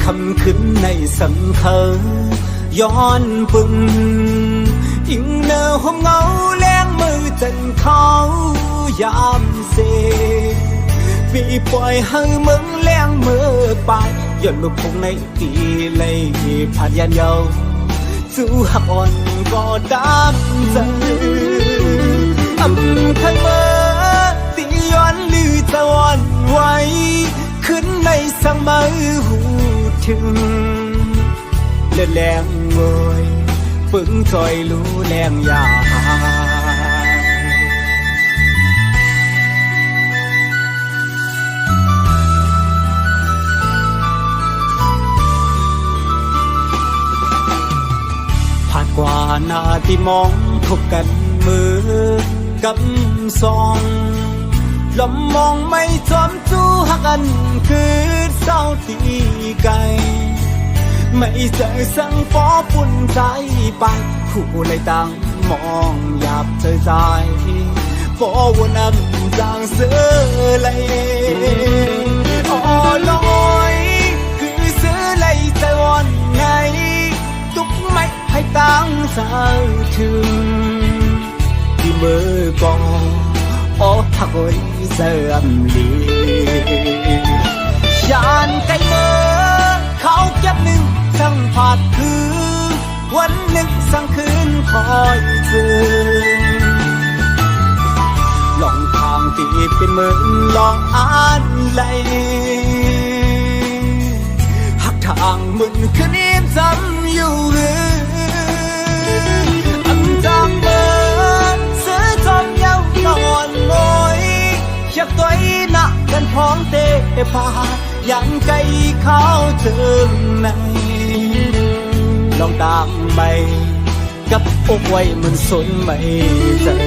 คำขึ้นในสังเคอย้อนปึงอิงเนอห้องเงาแรงมือจันเขายามเซปีปล่อยให้มึงแรงมือไปย้อนมือคงในตีเลยผ่านยันเยาสู้หักอ่อนก็ดำใจอำคันเมื่อตีย้อนลือจะวันไว้ขึ้นในสังมือหูถึงเลือดแรงงวยปึงซอยรู้แรงยาผ่านกว่าหน้าที่มองทบกันมือกับซองลมมองไม่จอมจู้หักกันคือเศร้าตีไกลไม่เจอสังฟอปุ่นใจไปคู่เลยต่างมองหยาบเจอใจฟอวนนำจางเสือเลยอ๋อลอยคือเสือเลยใจวันไงตุกไม่ให้ตั้งสาวถึงที่มือกองอ๋อทักไว้เสื่อมลียานไกลเมื่อเขาเก็บหนึ่งสังผาดคือวันหนึ่งสังคืนคอยเจอลองทางที่เป็นเหมือนลองอ่านไหลหักทางมึนคืนนี้จำอยู่หรืออันจางเมื่อเสือจอมเย้านอนงอยอยากตัวหนักกันพร้อมเตะพายังไกลเขาถึงไหนลองตามไปกับอกไว้มันสนไม่เจอ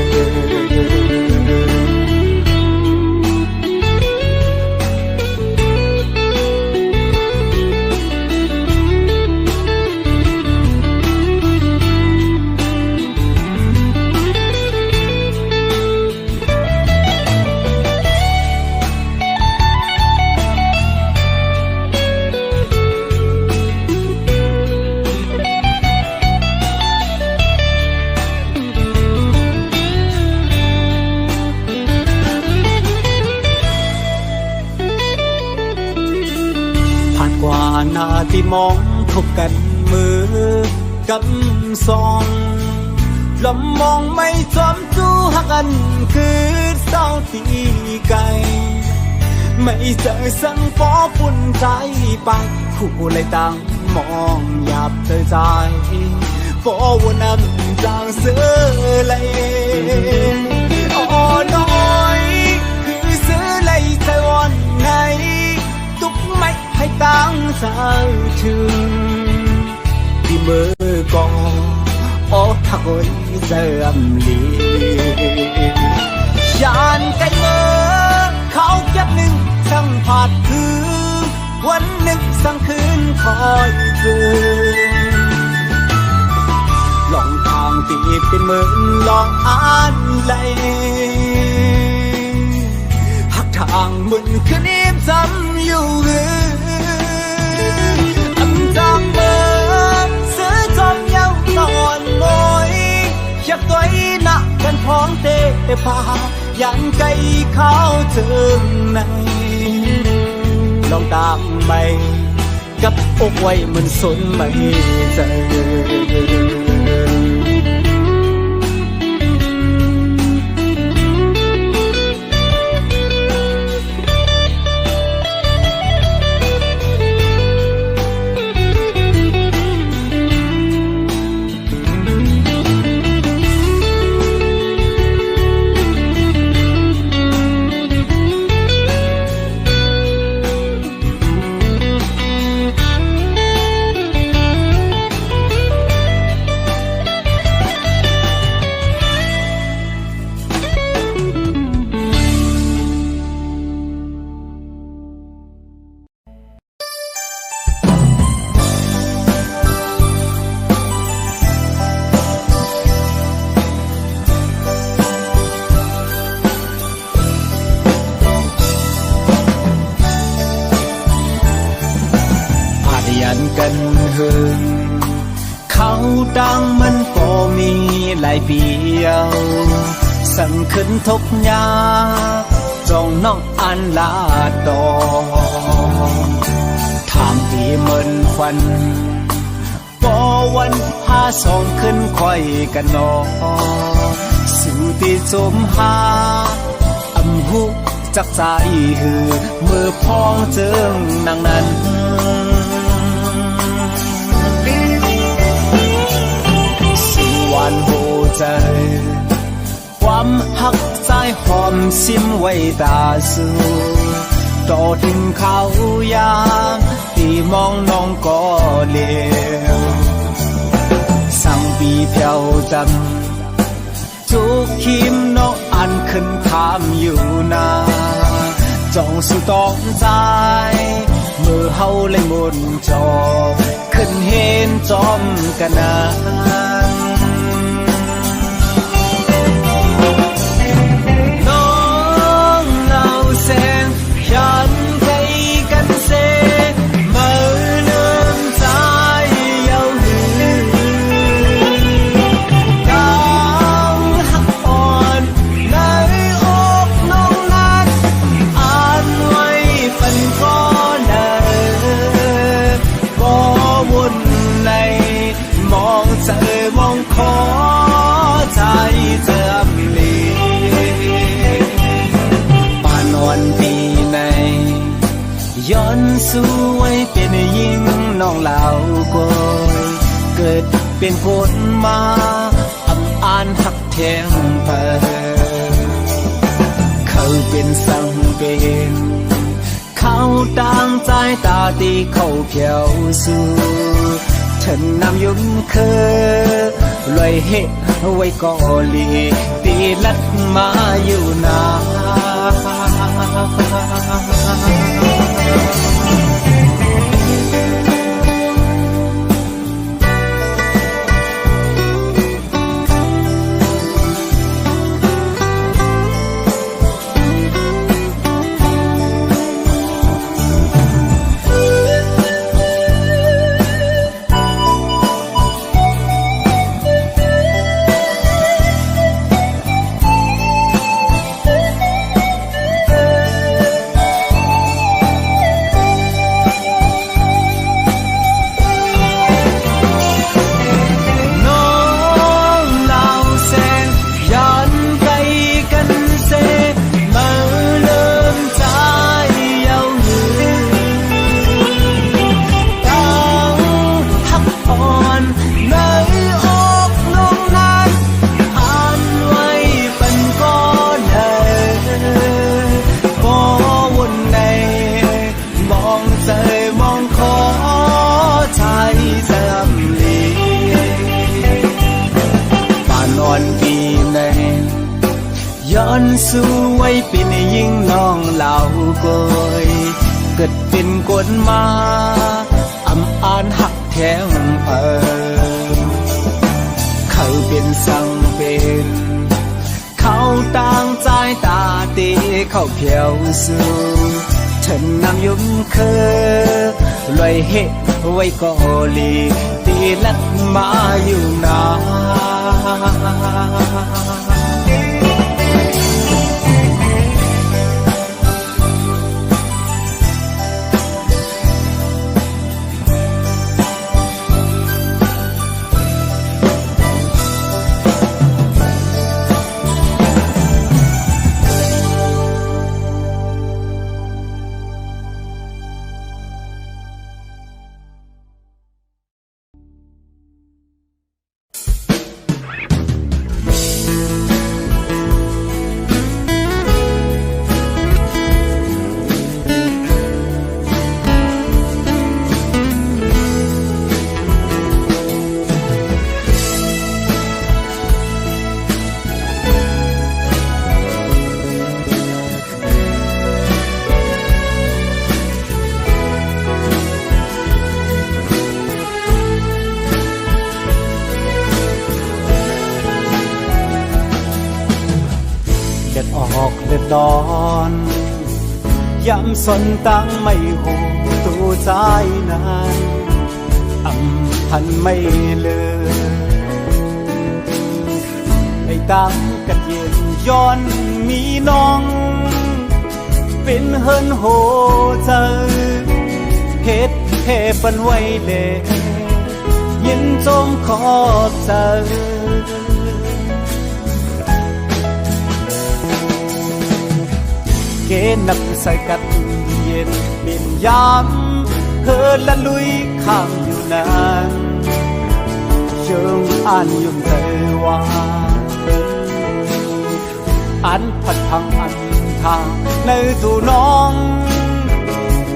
หน้าที่มองทบกันมือกับซองลมมองไม่จอมจู้หักกันคือเศร้าตีไกลไม่เจอสังฟอปุ่นใจไปคู่เลยต่างมองหยาบเธอใจฟอวนนำจางเสือเลยอ๋อน้อยคือเสือเลยใจวันไงตุกไม่ให้ตั้งสาวถึงที่มือกองอ๋อทักไว้เสื่อมลียานไกลเมื่อเขาเก็บหนึ่งสังผาดคือวันหนึ่งสังคืนคอยเจอลองทางที่เป็นเหมือนลองอ่านไหลหักทางมึนคืนนี้จำอยู่หรือจางเมื่อเสือจอมเย้านอนงอยอยากตัวหนักกันพร้อมเตะพายันไกลเขาถึงไหนลองตามไปกับอกไว้มันสนไม่เจอ กันหึงเขาดังมันก็มีหลายเปียวสั่งขึ้นทกยาจองน้องอันลาดอทางที่เหมือนฟันก็วันพาสองขึ้นค่อยกันนอสู่ที่สมหาอำหุจักใจหือเมื่อพ้องเจิงนางนั้นสิหวานโหใจความหักใจหอมซิมไว้ตาสูต่อถึงเขายามที่มองน้องก็เลี้ยวสั่งปีเพียวจำทุกคิมน้องอันขึ้นถามอยู่นาจ้องสุตองใจเมื่อเฮาเลยมุนจอขึ้นเห็นจอมกันนานน้องเล่าแสงยันใจกันเสเมื่อเริ่มใจเย้าหือหักอ่อนในอกน้องนั้นอ่านไว้เป็นก้อนเดิมก็วุ่นในมองเจอมองขอใจเจิมลีป่านวันปีในย้อนสวยเป็นยิ่งน้องเหล่าก้อยเกิดเป็นคนมาอำอ่านหักแทงเพิเขาเป็นสังเป็นเขาต่างใจตาตีเขาเพียวสู่ฉันนำยุ่งเคยลอยเหตุไว้ก่อลีตีลัดมาอยู่นาย้อนสู้ไว้เป็นยิ่งน้องเหล่าก้อยเกิดเป็นคนมาอำอ่านหักแทงเพิงเขาเป็นสังเป็นเขาต่างใจตาตีเขาเพียวสู้ฉันนำยุ่งเคยลอยเหตุไว้ก่อลีตีลัดมาอยู่นาดอนย้ำสนตั้งไม่หูตัวใจนั้น อำพันไม่เลยไอ้ตามกันเย็นย้อนมีน้องเป็นเฮินโหเจอเฮ็ดเทปันไว้เลยยินจมขอบเจอเกนับใส่กัดเย็นเป็นยามเธอละลุยข้ามอยู่นานเชิงอ่านยุ่งเธอว่าอันพัดพังอันทางในสู่น้อง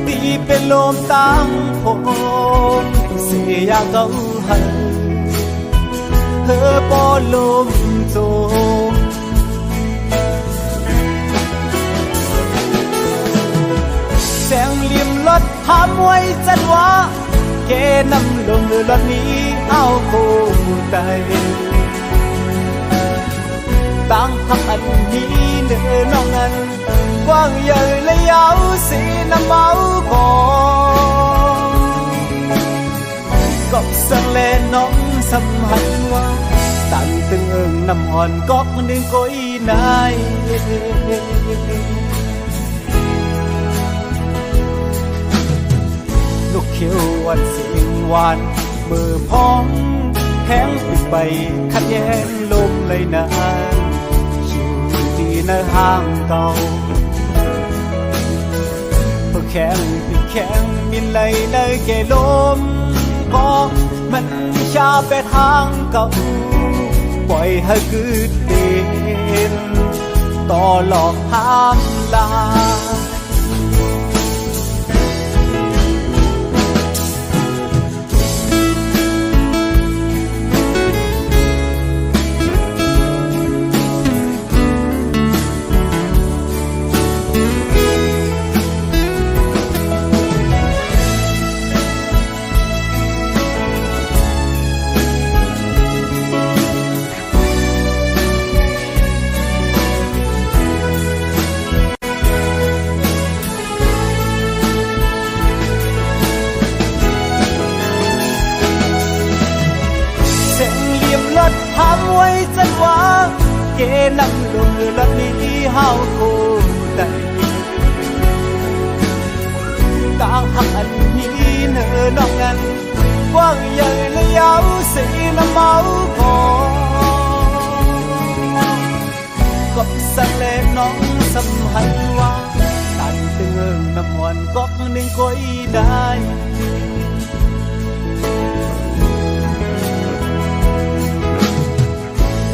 ตีเป็นลมตั้งผมเสียอยากเกาหันเธอปอลมโจมแสงเหลี่ยมรถหามไว้จันว่าเกนำลงรถนี้เอาโคใจตั้งหักอันนี้เนื้อน้องอันกว้างใหญ่และยาวสีน้ำเมาก่อนก็สังเลน้องสำหันว่าตันตึงเอิงน้ำอ่อนก็หนึ่งก้อยนายลูกเขียววันเสียงหวานมือพองแข็งปิดใบขัดแย้งลมเลยนานอยู่ที่ในห้างเก่าเพื่อแข็งปิดแข็งมินเลยในเกลมก็มันชาไปทางเก่าปล่อยให้คืดเดินต่อหลอกห้ามลาทำไว้จันว่าเกนำลงรถนี้เฮาโคได้กางหักอันนี้เนื้อน้องอันกว้างใหญ่และยาวสีน้ำเมาพอก็สั่งเล่นน้องสำหันว่าตันตึงเอิงน้ำมันก็หนึ่งก้อยได้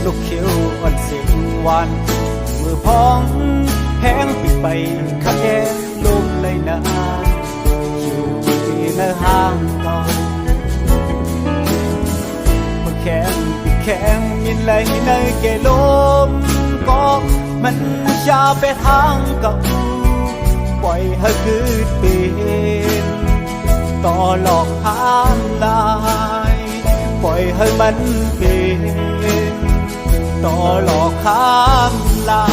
ลูกเขียวอ่อนเสียงหวานมือพองแห้งปิดไปขัดแย้งลมเลยนานอยู่ที่ในห้างเก่าเมื่อแข็งปิดแข็งมินเลยในเกลมก็มันชาไปทางเก่าปล่อยให้คืดเป็นต่อหลอกห้ามลายปล่อยให้มันเป็นต่อหลอกข้ามลา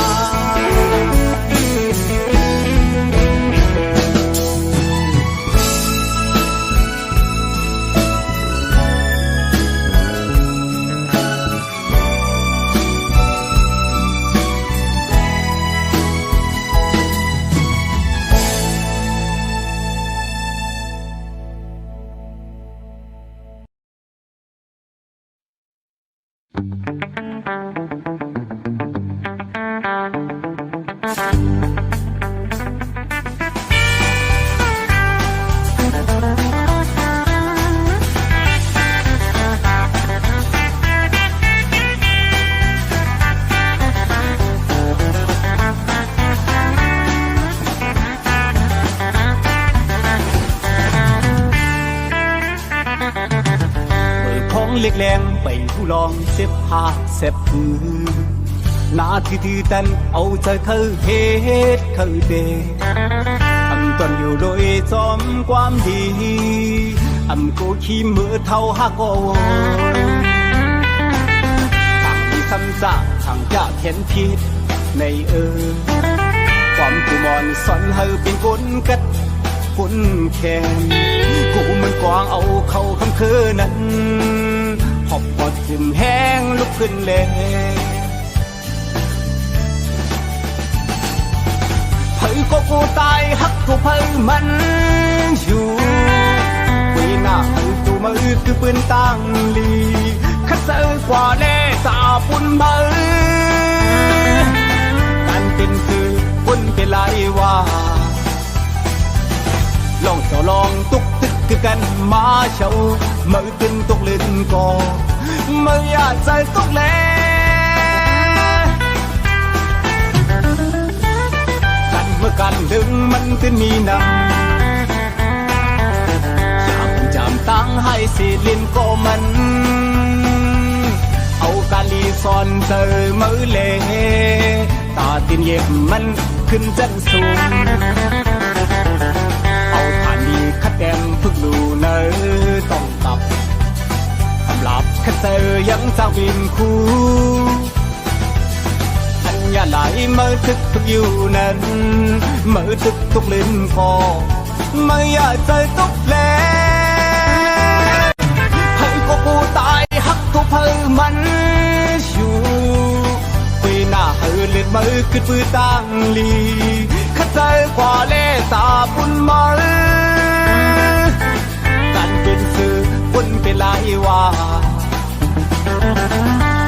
เล็กแรงไปผู้ลองเจ็บผ้าเจ็บมือหน้าที่แต่เอาใจเขาเฮ็ดเขาเดอำตอนอยู่โดยจอมความดีอำกูขี้มือเท่าหักโอนทางมีคำสาบทางจะเห็นผิดในจอมกูมอนสอนให้เป็นคนกัดคนแข็งกูมัน กวางเอาเข้าคำคืนนั้นหอบกอดจิ้มแห้งลุกขึ้นเลยเผยก็กูตายฮักกูเผยมันอยู่ปีหน้าเผยตัวมือคือปืนตั้งลีคัดเซอกว่าเล่สาปุ่นเผยการเป็นคือปุ่นเป็นไรว่าลองเจ้าลองตุกตึกคือกันมาเช่าเมื่อตึงตุกลื่นก่อเมื่ออยากใจตุกเล่กันเมื่อกันดึงมันตึงมีนำอยากจำตั้งให้สิลินก็มันเอาการลีซอนเจอมือเล่ตาตินเย็บมันขึ้นจันสูงคัดแดมพึกลูเนอต้องตับสำหรับคัดเซอยังจะวินคู่อันยาไหลเมื่อทึกพึกอยู่นั้นเมื่อทึกตุกลิ้นคอไม่อยากใจตุกแลให้ก็กูตายฮักกูเพิ่มันอยู่ปีหน้าเฮือเลือดมือขึ้นปืนตั้งลีคัดเซอกว่าเล่ตาบุญมาเป็นสื่อวนเป็นลายว่า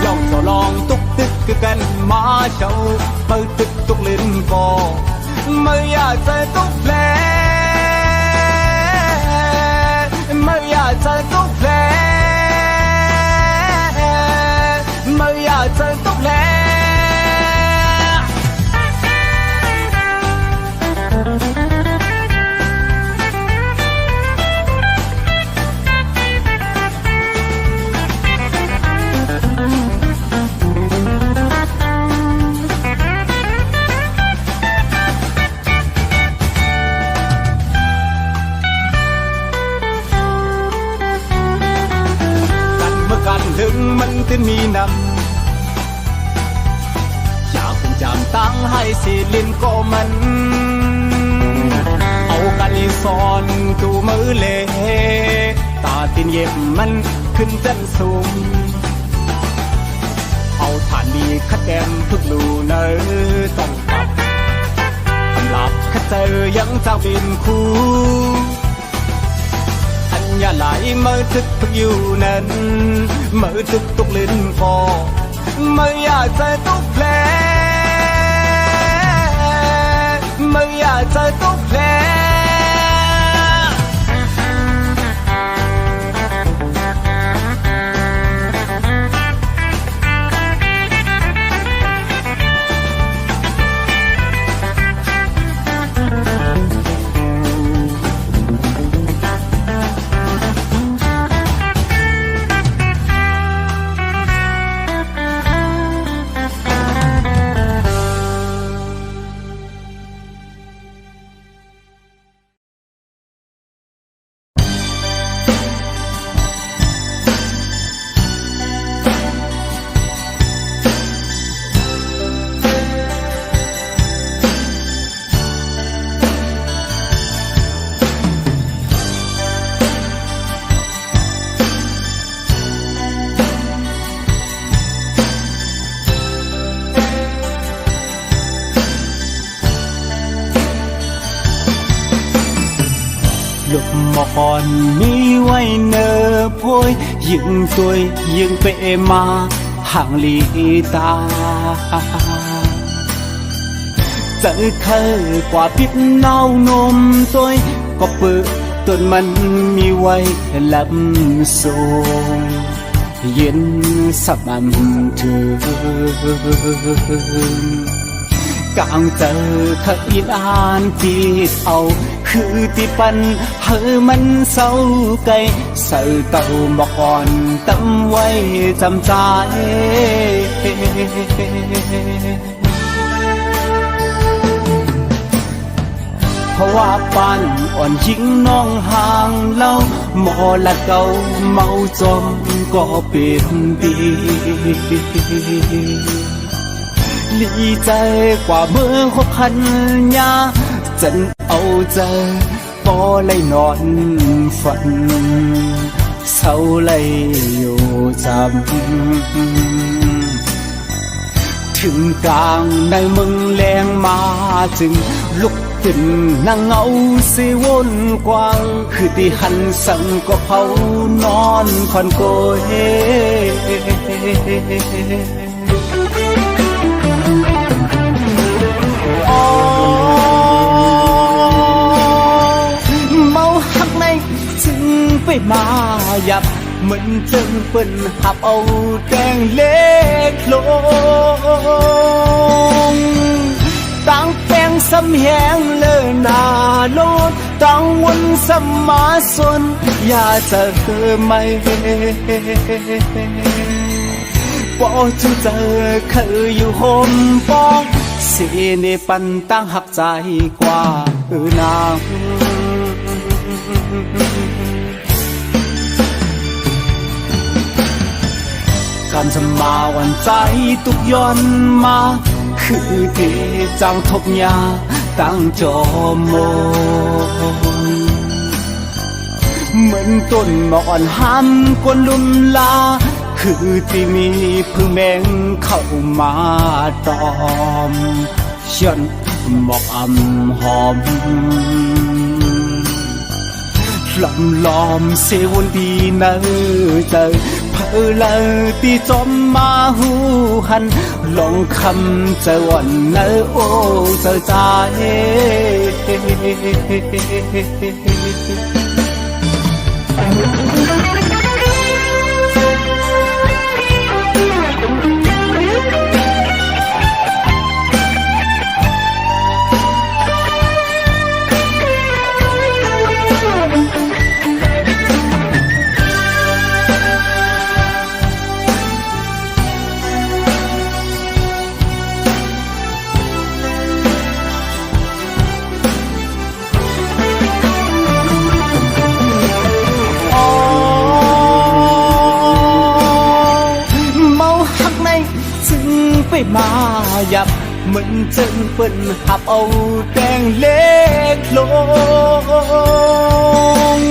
ลองลองตุกตึกคือกันมาเช่าเปิดตึกตุกลิ้นก่อไม่อยากใจตุกแผลไม่อยากใจตุกแผลไม่อยากใจตุกแผลถึงมันจะมีนำอยากเป็นจำตั้งให้สิลินก็มันเอากันลีซอนตูมือเล่ตาตินเย็บมันขึ้นจันสูงเอาฐานดีคัดแดมทุกลูเนอต้องตับสำหรับคัดเจอยังจะบินคู่อย่าไหลเมื่อทึกพึกอยู่นั้นเมื่อทึกตุกลิ้นคอไม่อยากใจตุกแผลไม่อยากใจตุกแผลลูกมอนมีไว้เนอพวยยิงตัวยยิงเปมาห่างลีตาเจอเคยกว่าพิษเน่านมตัวก็เปิดต้นมันมีไว้ลำสูงเย็นสับมันถึงกางเจอเคยลานที่เอาคือที่ปันเฮอมันเศร้าไกลใส่เต่าบอกก่อนตั้มไว้จำใจเพราะว่าปันอ่อนยิ่งน้องห่างเล่าหมอละเก่าเมาจมก็เป็นดีลีใจกว่าเมื่อคบคันยาจันเอาใจ ปอเลยนอนฝันเศร้าเลยอยู่จำถึงกลางในมึงแรงมาจึงลุกขึ้นนั่งเงาสิวนกว้างคือที่หันสั่งก็เผานอนพันโกยเมาหักในจึงไปมาหยับเหมือนจึงเปิ้นหับเอาแดงเล็กลงตั้งแปงสำแหงเลยนาโลดตั้งวนสมาสนอย่าจะเธอไม่ปอจูเจอเคยอยู่โฮมปองสีในปันตั้งหักใจกว่านางการจะมาวันใจตุกย้อนมาคือที่จังทบยาตั้งจอมนเหมือนต้นหมอนหันกวนลุมลาคือที่มีพึ่งแมงเข้ามาตอมฉันหมอกอำหอมลำลอมเสวนดีเนอเจอเพอเลยตีจอมมาหูหันลองคำเจอวันเนอโอ้เจอใจไปมาหยับเหมือนจึงเปิ้นหับเอาแดงเล็กลง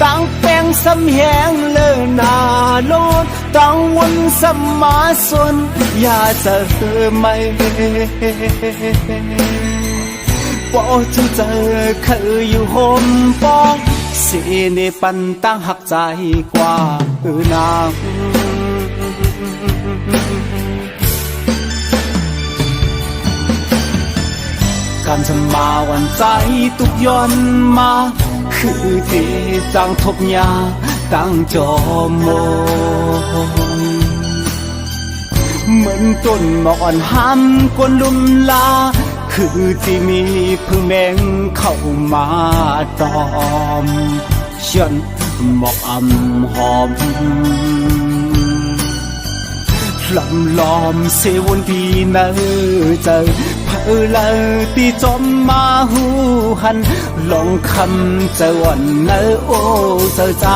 ตั้งแปงสำแหงเลยนาโลดตั้งวนสมาสนอย่าจะเธอไม่ปอจูเจอเคยอยู่โฮมปองสีในปันตั้งหักใจกว่านางการจะมาวันใจตุกย้อนมาคือที่จังทบยาตั้งจอมนเหมือนต้นหมอนหันกวนลุมลาคือที่มีพึ่งแมงเข้ามาตอมฉันหมอกอำหอมลำลอมเสวนดีเนอเจอเพอเลยตีจอมมาหูหันลองคำเจอวันเนอโอ้เจอใจ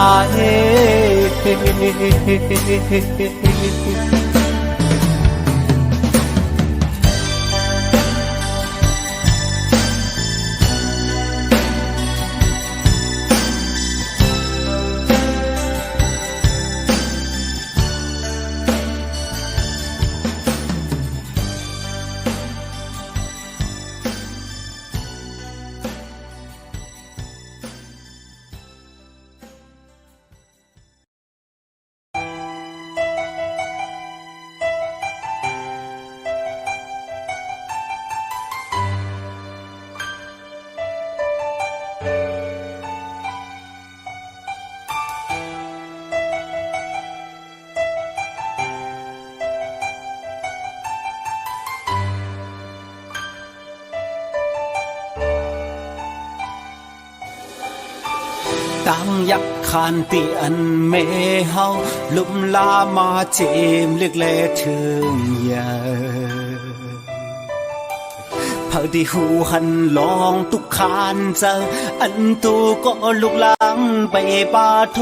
ตั้งยักขานตีอันเมเฮาลุมลามาเจมเล็กเลถึงยาพอดีหูหันลองตุกขานเจออันตูก็ลุกลังไปป่าโท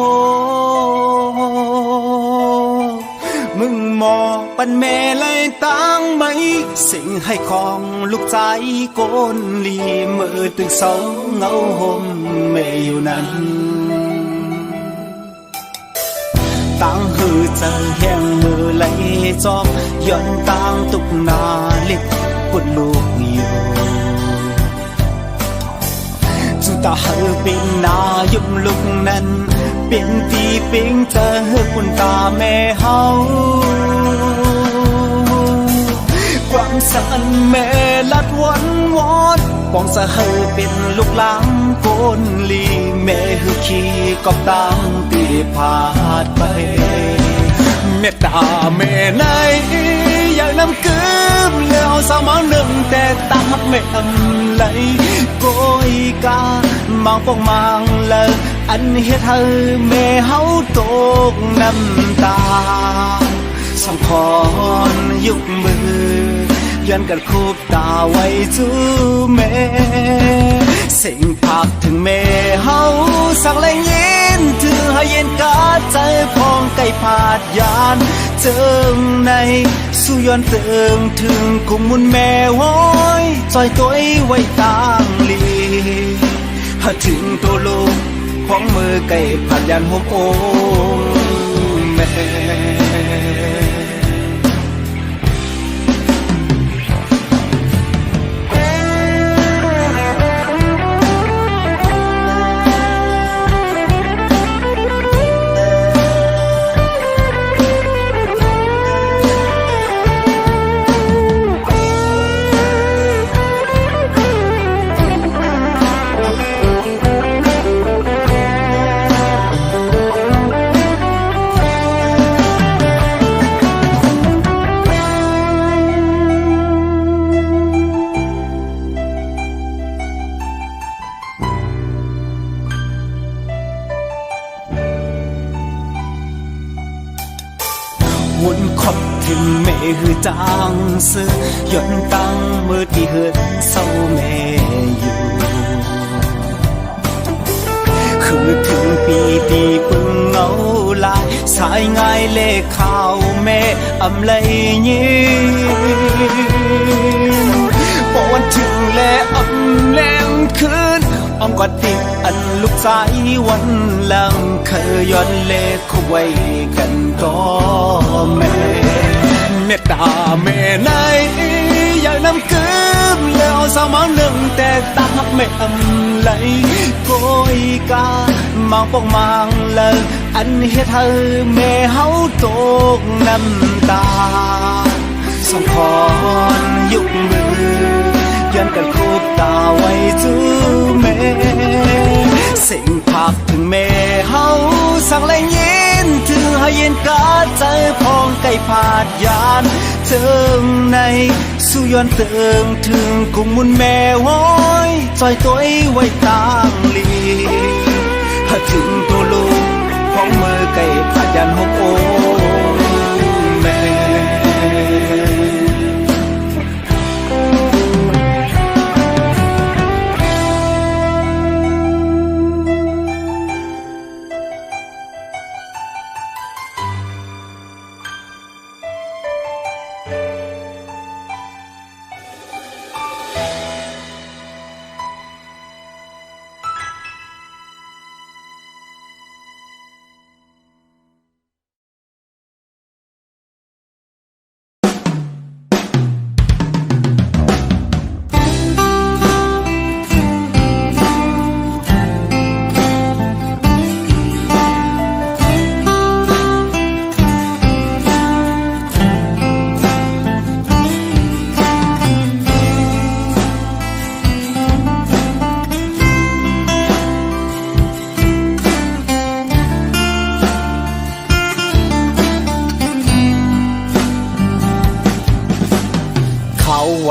มึง หมอปันแม่เลยตั้งไหมสิ่งให้ของลูกใจโกนลีมือตึกเสาเงาห่มแม่อยู่นั้นตั้งหือเจอแห้งมือไหลจอมย้อนตั้งตุกนาเล็กปุ่นลูกอยู่จุตาเฮอเป็นนายุ่มลุกนั้นเป็นตีปิงเจอปุ่นตาแม่เฮาความสันแม่ลัดวันวอนปองสะเฮอเป็นลูกหลานโกนลีแม่หือขี้กอบตั้งตีพาดไปเมตตาแม่ไหนอยากนำกืมแล้วสาวมาหนึ่งแต่ตาแม่อำไหลโกยกามางปองมางเลยอันเฮ็ดให้แม่เฮาตกน้ำตาสองพรยุกมือย้อนกันคูบตาไว้จูแม่สิ่งพักถึงแม่เฮาสักแรงยินถือให้เย็นกาใจพองไก่ผาดยานเจิงในสู้ย้อนเติมถึงกุมมุนแม่ห้อยจอยตัวไว้ต่างลีหาถึงตัวลูกของมือไก่ผาดยานหัวโอแม่วนขอบถึงแม่หือจางซื้อย่อนตั้งมือที่เหือนเศร้าแม่อยู่คือถึงปีตีปึงเงาลายสายง่ายเลขข่าวแม่อำไลยิ้มพอวันถึงแลอำแรงคืนอ้อมกอดติดอันลูกสายวันหลังเคยย้อนเลขเขาไว้กันก็แม่เมตตาแม่ไหนอยากนำกืมแล้วสาวมาหนึ่งแต่ตาแม่อำไหลโกยกามางปองมางเลยอันเฮ็ดให้แม่เฮาตกน้ำตาสองพรยุกมือย้อนกันคูบตาไว้จูแม่สิ่งพักถึงแม่เฮาสักแรงยินถือให้เย็นกาใจพองไก่ผาดยานเจิงในสู้ย้อนเติมถึงกุมมุนแม่ห้อยจอยตัวไว้ต่างลีหาถึงตัวลูกของมือไก่ผาดยานหกโอแม่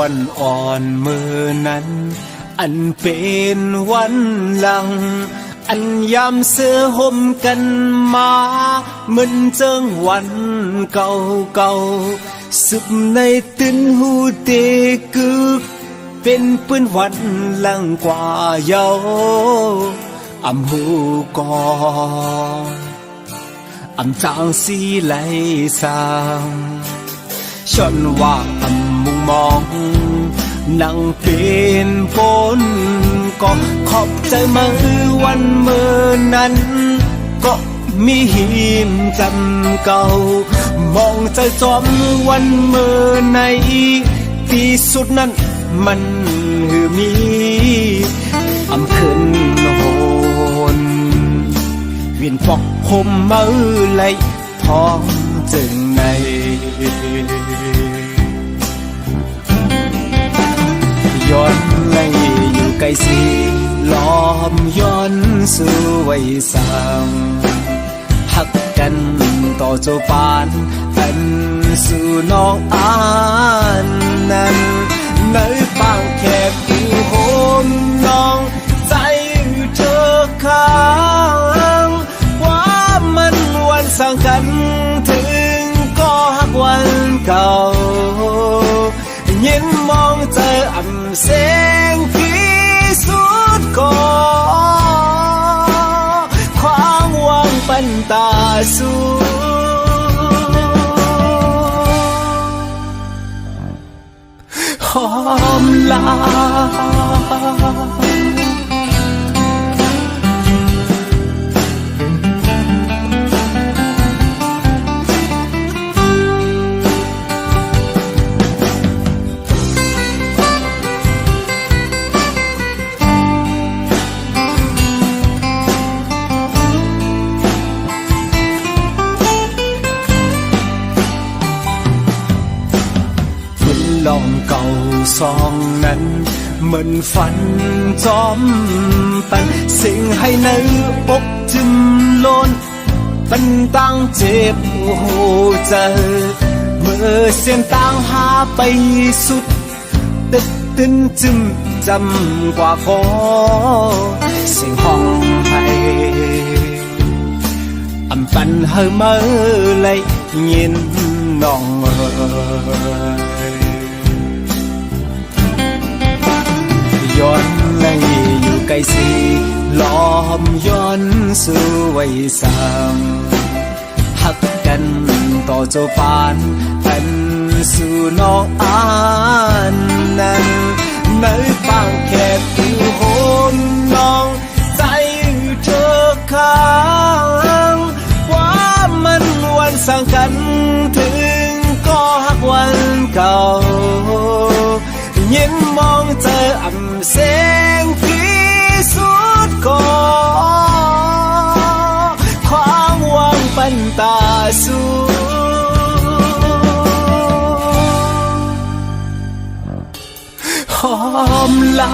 วันอ่อนมือนั้นอันเป็นวันหลังอันยามเสื้อห่มกันมาเหมือนเจิงวันเก่าเก่าสุบในตื่นหูเตกึกเป็นปืนวันหลังกว่าเยาอำหูก่อน อำจางสีไหลสางชนว่าอำมุงมองนั่งเป็นฝนก็ขอบใจมือวันมือนั้นก็มีหิมจำเก่ามองใจจอมวันมือในที่สุดนั้นมันหือมีอำขึ้นโหนวินฟอกคมมือไหลทองจึงในย้อนไหลอยู่ไกลสีล้อมย้อนสู่ไว้สางหักกันต่อเจ้าปานเป็นสู่น้องอานนั้นในปางแคบอยู่โหมน้องใจเธอค้างว่ามันวันสั่งกันถึงก็หักวันเก่ายินมองเจออ่ำแสงที่สุดก็ความหวังปันตาสู่หอมลาลองเก่าซองนั้นเหมือนฝันจอมปันสิ่งให้ในอกจึมล้นปันตั้งเจ็บหัวใจเมื่อเสียงต่างหาไปสุดตึกตึนจึมจำกว่าขอเสียงห้องให้อำปันเฮอเมื่อไรยินน้องย้อนไหลอยู่ไกลสีล้อมย้อนสู่ไว้สางหักกันต่อเจ้าปานเป็นสู่น้องอานนั้นในปางแคบอยู่โหมน้องใจเธอค้างว่ามันวันสั่งกันถึงก็หักวันเก่ายินมองเจออ่ำแสงที่สุดก็ความหวังปันตาสู่หอมลา